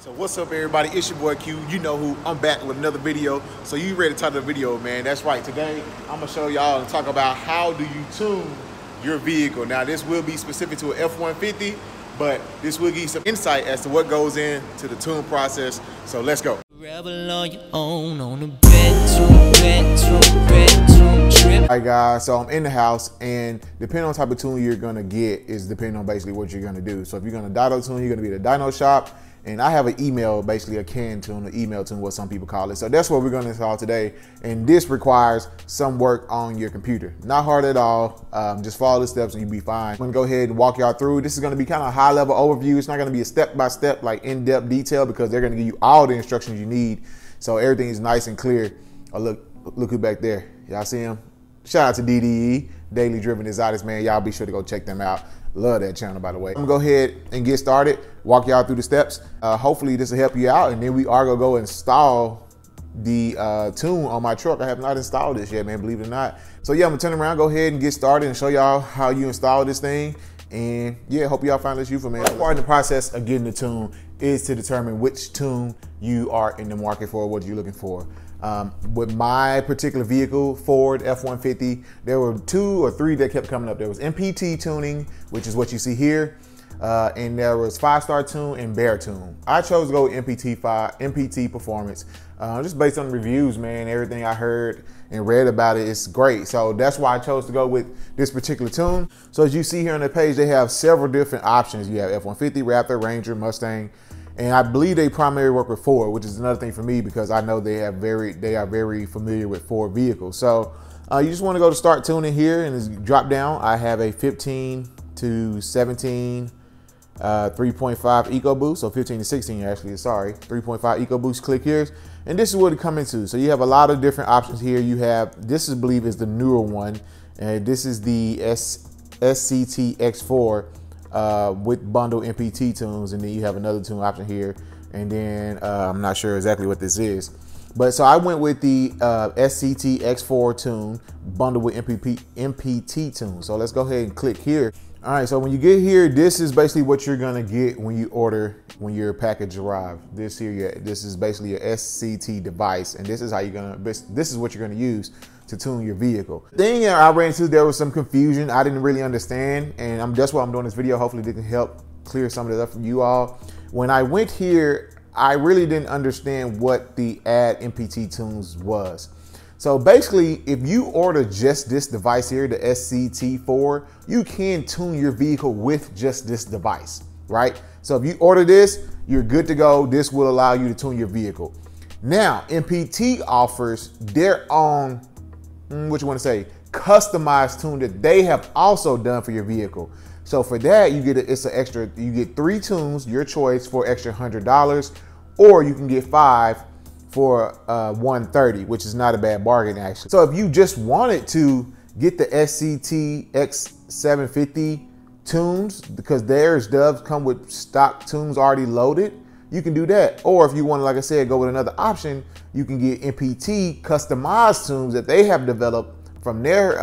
So what's up, everybody? It's your boy Q. You know who. I'm back with another video. So you ready to title the video, man? That's right. Today I'm gonna show y'all and talk about how do you tune your vehicle. Now this will be specific to an F150, but this will give you some insight as to what goes into the tune process. So let's go. Alright guys, so I'm in the house, and depending on the type of tune you're gonna get is depending on basically what you're gonna do. So if you're gonna dyno tune, you're gonna be at a dyno shop. And I have an email, basically a CAN tune, an email tune, what some people call it. So that's what we're gonna install today. And this requires some work on your computer. Not hard at all. Just follow the steps and you'll be fine. I'm gonna go ahead and walk y'all through. This is gonna be kind of a high level overview. It's not gonna be a step-by-step, like in-depth detail, because they're gonna give you all the instructions you need. So everything is nice and clear. Oh, look who back there. Y'all see him? Shout out to DDE, Daily Driven Exotics, man. Y'all be sure to go check them out. Love that channel, by the way. I'm gonna go ahead and get started, walk y'all through the steps. Hopefully this will help you out, and then we are gonna go install the tune on my truck. I have not installed this yet, man, believe it or not. So yeah, I'm gonna turn around, go ahead and get started and show y'all how you install this thing. And yeah, hope y'all find this useful, man. Part of the process of getting the tune is to determine which tune you are in the market for, what you're looking for. With my particular vehicle, Ford F150, there were 2 or 3 that kept coming up. There was MPT tuning, which is what you see here, and there was 5-star tune and Bear tune. I chose to go with MPT Performance, just based on the reviews, man. Everything I heard and read about it is great. So that's why I chose to go with this particular tune. So as you see here on the page, they have several different options. You have F150, Raptor, Ranger, Mustang. And I believe they primarily work with Ford, which is another thing for me because I know they are very familiar with Ford vehicles. So you just want to go to start tuning here and drop down. I have a 15 to 17 3.5 Ecoboost, so 15 to 16 actually, sorry, 3.5 Ecoboost. Click here, and this is what it comes into. So you have a lot of different options here. You have, this is, I believe, is the newer one, and this is the SCT X4 with bundle MPT tunes, and then you have another tune option here, and then I'm not sure exactly what this is, but so I went with the SCT X4 tune bundled with MPT tune. So let's go ahead and click here. All right, so when you get here, this is basically what you're gonna get when you order, when your package arrives. This here, this is basically your SCT device, and this is how you're gonna, this is what you're gonna use to tune your vehicle. The thing I ran into, there was some confusion. I didn't really understand, and that's why I'm doing this video. Hopefully it can help clear some of that up from you all. When I went here, I really didn't understand what the add MPT tunes was. So basically, if you order just this device here, the SCT4, you can tune your vehicle with just this device, right? So if you order this, you're good to go. This will allow you to tune your vehicle. Now, MPT offers their own, what you want to say, customized tune that they have also done for your vehicle. So for that, you get it's an extra, you get 3 tunes, your choice, for extra $100, or you can get 5 for $130, which is not a bad bargain actually. So if you just wanted to get the SCT X750 tunes, because theirs does come with stock tunes already loaded, you can do that. Or if you want to, like I said, go with another option, you can get MPT customized tunes that they have developed from their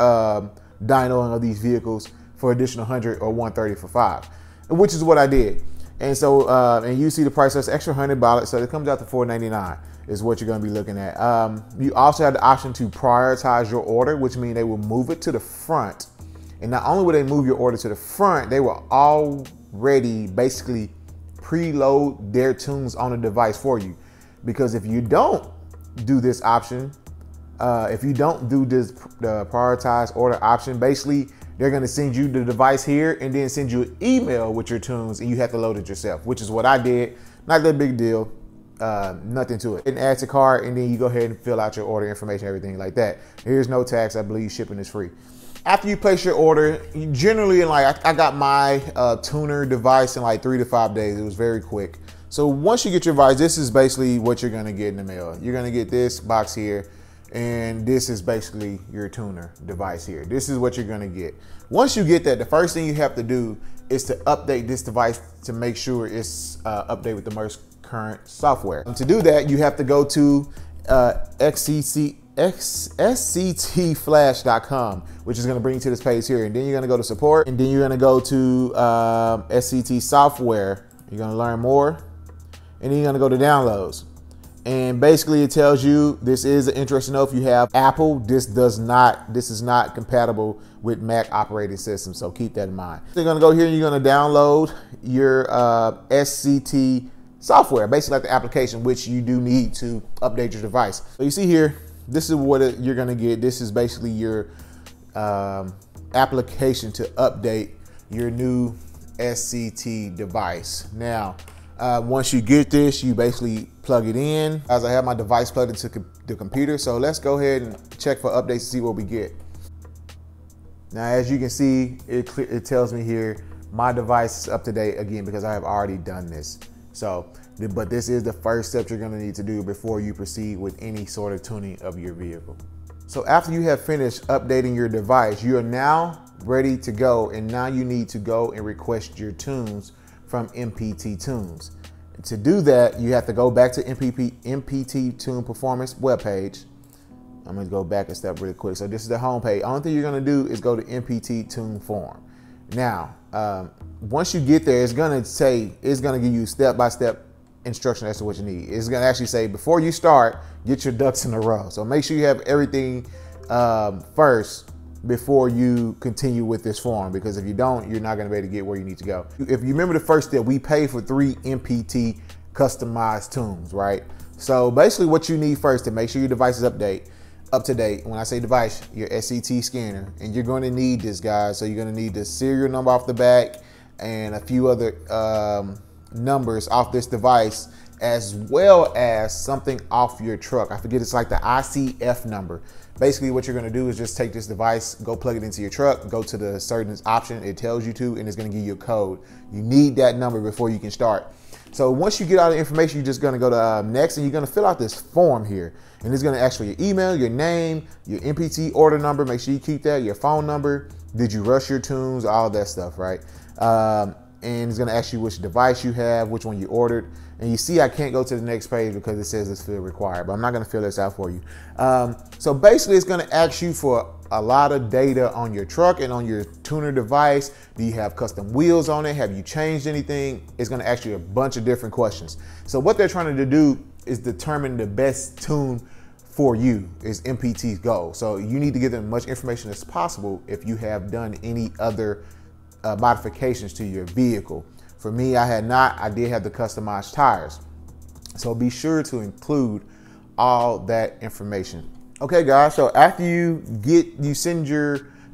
dynoing of these vehicles for additional $100 or $130 for 5, which is what I did. And so, and you see the price, that's extra $100, so it comes out to $499 is what you're gonna be looking at. You also have the option to prioritize your order, which means they will move it to the front. And not only will they move your order to the front, they will already basically preload their tunes on the device for you. Because if you don't do this option, if you don't do this the prioritize order option, basically they're gonna send you the device here and then send you an email with your tunes, and you have to load it yourself, which is what I did. Not that big deal, nothing to it. And add to cart, and then you go ahead and fill out your order information, everything like that. Here's no tax. I believe shipping is free. After you place your order, you generally, like I got my tuner device in like 3 to 5 days. It was very quick. So once you get your device, this is basically what you're gonna get in the mail. You're gonna get this box here, and this is basically your tuner device here. This is what you're gonna get. Once you get that, the first thing you have to do is to update this device to make sure it's updated with the most current software. And to do that, you have to go to sctflash.com, which is going to bring you to this page here, and then you're going to go to support, and then you're going to go to SCT Software. You're going to learn more, and then you're gonna go to downloads. And basically it tells you this is interesting to know if you have Apple, this is not compatible with Mac operating system. So keep that in mind. So you're gonna go here and you're gonna download your SCT software, basically like the application, which you do need to update your device. So you see here, this is what you're gonna get. This is basically your application to update your new SCT device. Now, once you get this, you basically plug it in. As I have my device plugged into the computer, so let's go ahead and check for updates to see what we get. Now, as you can see, it tells me here, my device is up to date again because I have already done this. So, but this is the first step you're gonna need to do before you proceed with any sort of tuning of your vehicle. So after you have finished updating your device, you are now ready to go, and now you need to go and request your tunes from MPT Tunes. And to do that, you have to go back to MPT Tune Performance webpage. I'm gonna go back a step really quick. So this is the home page. Only thing you're gonna do is go to MPT Tune Form. Now, once you get there, it's gonna give you step-by-step instruction as to what you need. It's gonna actually say, before you start, get your ducks in a row. So make sure you have everything first before you continue with this form, because if you don't, you're not gonna be able to get where you need to go. If you remember the first step, we pay for 3 MPT customized tunes, right? So basically what you need first to make sure your device is up to date. When I say device, your SCT scanner, and you're going to need this, guys. So you're going to need the serial number off the back and a few other numbers off this device, as well as something off your truck. I forget, it's like the ICF number. Basically what you're going to do is just take this device, go plug it into your truck, go to the certain option it tells you to, and it's going to give you a code. You need that number before you can start. So once you get all the information, you're just going to go to next, and you're going to fill out this form here. And it's going to ask for your email, your name, your MPT order number. Make sure you keep that, your phone number. Did you rush your tunes? All that stuff, right? And it's going to ask you which device you have, which one you ordered. And you see I can't go to the next page because it says it's field required, but I'm not going to fill this out for you. So basically it's going to ask you for a lot of data on your truck and on your tuner device. Do you have custom wheels on it? Have you changed anything? It's going to ask you a bunch of different questions. So what they're trying to do is determine the best tune for you is MPT's goal. So you need to give them as much information as possible if you have done any other modifications to your vehicle. For me, I did have the customized tires. So be sure to include all that information. Okay guys, so after you send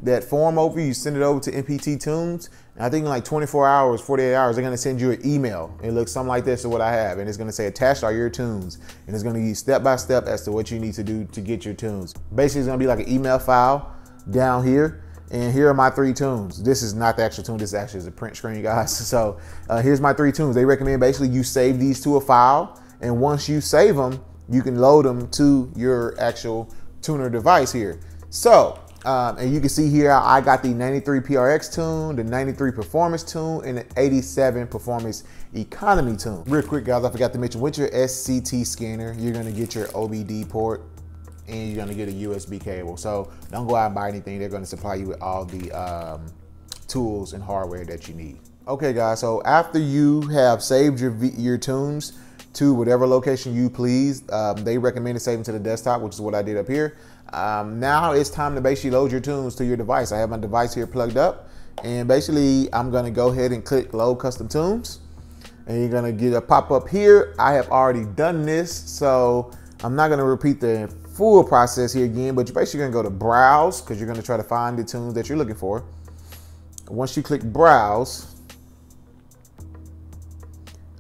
that form over, you send it over to MPT Tunes, and I think in like 24 hours, 48 hours, they're gonna send you an email. It looks something like this is what I have, and it's gonna say attached are your tunes, and it's gonna give you step-by-step as to what you need to do to get your tunes. Basically, it's gonna be like an email file down here, and here are my 3 tunes. This is not the actual tune, this actually is a print screen, guys. So here's my 3 tunes. They recommend basically you save these to a file, and once you save them, you can load them to your actual tuner device here. So, and you can see here, I got the 93 PRX tune, the 93 Performance tune, and the 87 Performance Economy tune. Real quick, guys, I forgot to mention, with your SCT scanner, you're gonna get your OBD port, and you're gonna get a USB cable. So don't go out and buy anything. They're gonna supply you with all the tools and hardware that you need. Okay, guys, so after you have saved your tunes to whatever location you please, they recommend to save them to the desktop, which is what I did up here. Now it's time to basically load your tunes to your device. I have my device here plugged up, and basically I'm gonna go ahead and click Load Custom Tunes, and you're gonna get a pop-up here. I have already done this, so I'm not gonna repeat the full process here again, but you're basically gonna go to Browse, because you're gonna try to find the tunes that you're looking for. Once you click Browse,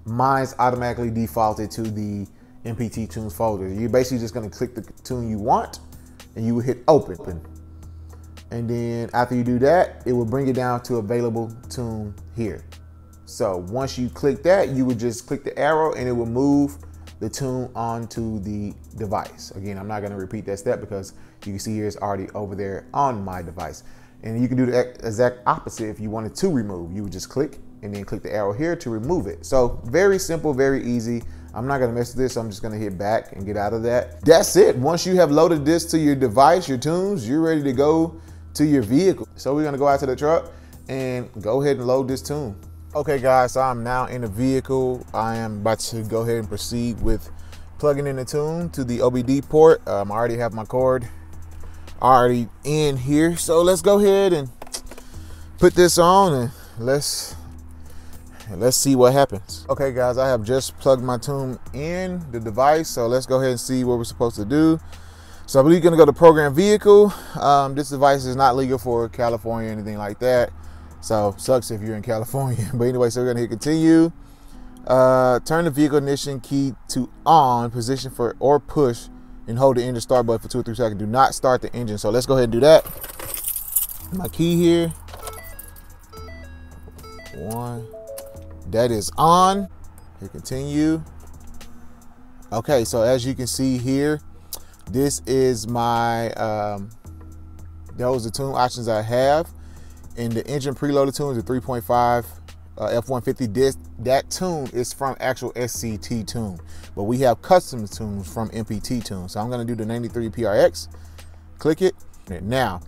mine's automatically defaulted to the MPT Tunes folder. You're basically just gonna click the tune you want, and you will hit Open. And then after you do that, it will bring it down to available tune here. So once you click that, you would just click the arrow and it will move the tune onto the device. Again, I'm not gonna repeat that step because you can see here it's already over there on my device. And you can do the exact opposite if you wanted to remove. You would just click and then click the arrow here to remove it. So very simple, very easy. I'm not gonna mess with this, so I'm just gonna hit back and get out of that. That's it. Once you have loaded this to your device, your tunes, you're ready to go to your vehicle. So we're gonna go out to the truck and go ahead and load this tune. Okay guys, so I'm now in the vehicle. I am about to go ahead and proceed with plugging in the tune to the OBD port. I already have my cord already in here. So let's go ahead and put this on and let's see what happens. Okay guys, I have just plugged my tune in the device. So let's go ahead and see what we're supposed to do. So I believe you're gonna go to program vehicle. This device is not legal for California or anything like that. So sucks if you're in California. But anyway, so we're gonna hit continue. Turn the vehicle ignition key to on, position for or push, and hold the engine start button for 2 or 3 seconds. Do not start the engine. So let's go ahead and do that. My key here. 1. That is on. Hit continue. Okay, so as you can see here, this is my those are the tune options I have. And the engine preloaded tune is a 3.5 F150. That tune is from actual SCT Tune, but we have custom tunes from MPT Tune. So I'm gonna do the 93 PRX. Click it. Now,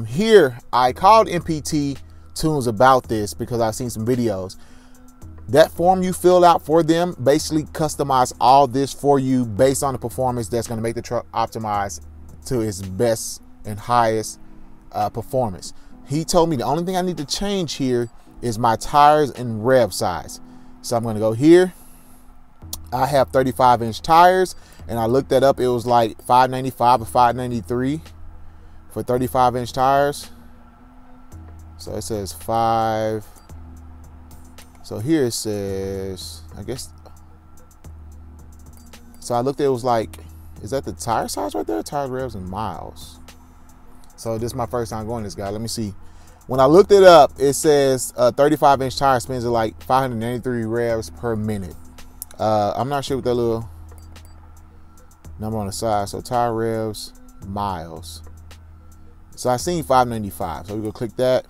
here I called MPT Tunes about this because I've seen some videos. That form you fill out for them basically customize all this for you based on the performance that's gonna make the truck optimize to its best and highest performance. He told me the only thing I need to change here is my tires and rev size. So I'm gonna go here. I have 35-inch tires, and I looked that up. It was like $595 or $593 for 35-inch tires. So it says 5. So here it says, I guess. So I looked, it was like, is that the tire size right there? Tires, revs, and miles. So this is my first time going this guy. Let me see. When I looked it up, it says 35-inch tire spins at like 593 revs per minute. I'm not sure what that little number on the side. So tire revs, miles. So I seen 595. So we're gonna click that.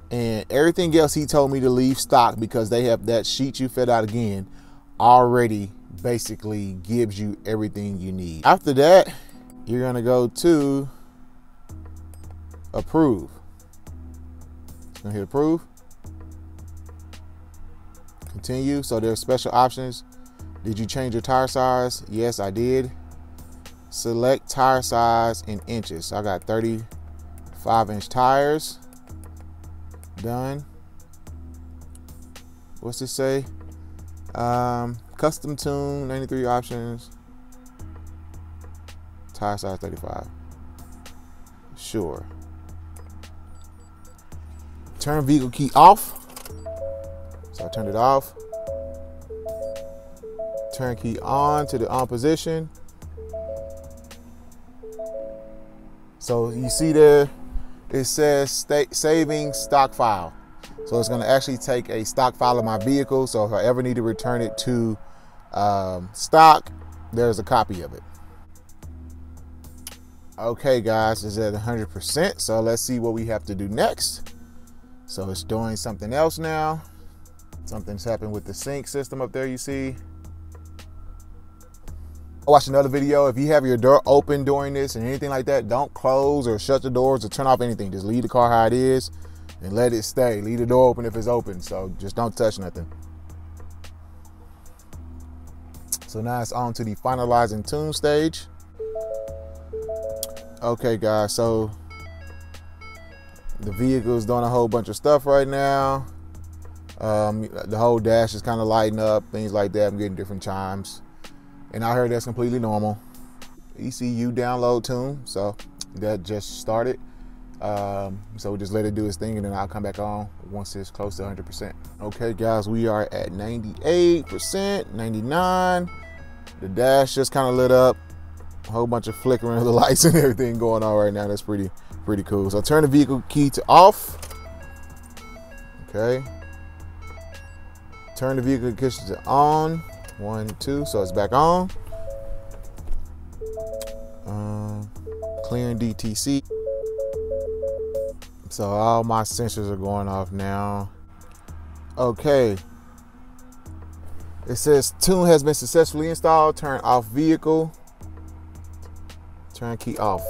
And everything else he told me to leave stock because they have that sheet you filled out again already basically gives you everything you need. After that, you're gonna go to approve. Just gonna hit approve. Continue. So there's special options. Did you change your tire size? Yes, I did. Select tire size in inches. So I got 35-inch tires. Done. What's this say? Custom tune, 93 options. Tire size 35. Sure. Turn vehicle key off. So I turned it off. Turn key on to the on position. So you see there, it says saving stock file. So it's gonna actually take a stock file of my vehicle. So if I ever need to return it to stock, there's a copy of it. Okay guys, it's at 100%. So let's see what we have to do next. So it's doing something else now. Something's happened with the sync system up there, you see. Watch another video. If you have your door open during this and anything like that, don't close or shut the doors or turn off anything. Just leave the car how it is and let it stay. Leave the door open if it's open. So just don't touch nothing. So now it's on to the finalizing tune stage. Okay guys, so the vehicle is doing a whole bunch of stuff right now. The whole dash is kind of lighting up, things like that. I'm getting different chimes. And I heard that's completely normal. ECU download tune, so that just started. So we just let it do its thing and then I'll come back on once it's close to 100%. Okay guys, we are at 98%, 99. The dash just kind of lit up. A whole bunch of flickering of the lights and everything going on right now. That's pretty cool. So turn the vehicle key to off. Okay. Turn the vehicle key to on. 1, 2, so it's back on. Clearing DTC. So all my sensors are going off now. Okay. It says tune has been successfully installed. Turn off vehicle. Turn key off.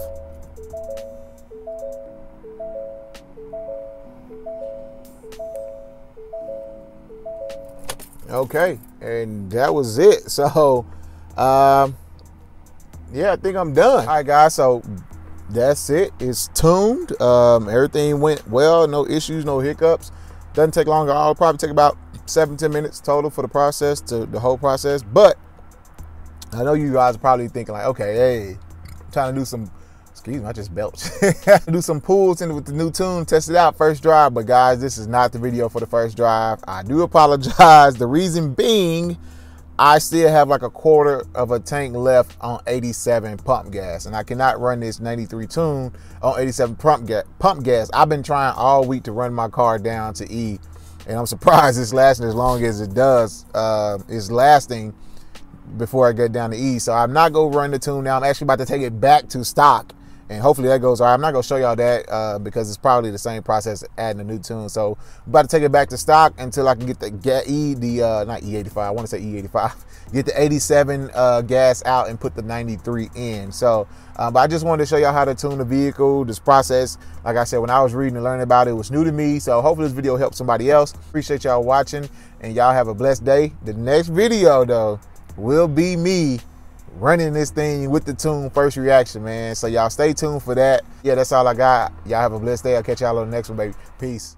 Okay, and that was it. So yeah, I think I'm done. All right, guys, so that's it. It's tuned. Everything went well, no issues, no hiccups. Doesn't take long at all. It'll probably take about 7-10 minutes total for the process, to the whole process. But I know you guys are probably thinking like, okay, hey, I'm trying to do some, excuse me, I just belched. Do some pulls in with the new tune, test it out, first drive. But guys, this is not the video for the first drive. I do apologize. The reason being, I still have like a quarter of a tank left on 87 pump gas, and I cannot run this 93 tune on 87 pump gas. I've been trying all week to run my car down to E, and I'm surprised it's lasting as long as it does. It's lasting before I get down to E. So I'm not gonna run the tune now. I'm actually about to take it back to stock, and hopefully that goes all right. I'm not gonna show y'all that because it's probably the same process adding a new tune. So I'm about to take it back to stock until I can get the not E85, I want to say E85, get the 87 gas out and put the 93 in. So but I just wanted to show y'all how to tune the vehicle. This process, like I said, when I was reading and learning about it, was new to me. So hopefully this video helps somebody else. Appreciate y'all watching, and y'all have a blessed day. The next video though will be me running this thing with the tune first reaction, man. So y'all stay tuned for that. Yeah, that's all I got. Y'all have a blessed day. I'll catch y'all on the next one, baby. Peace.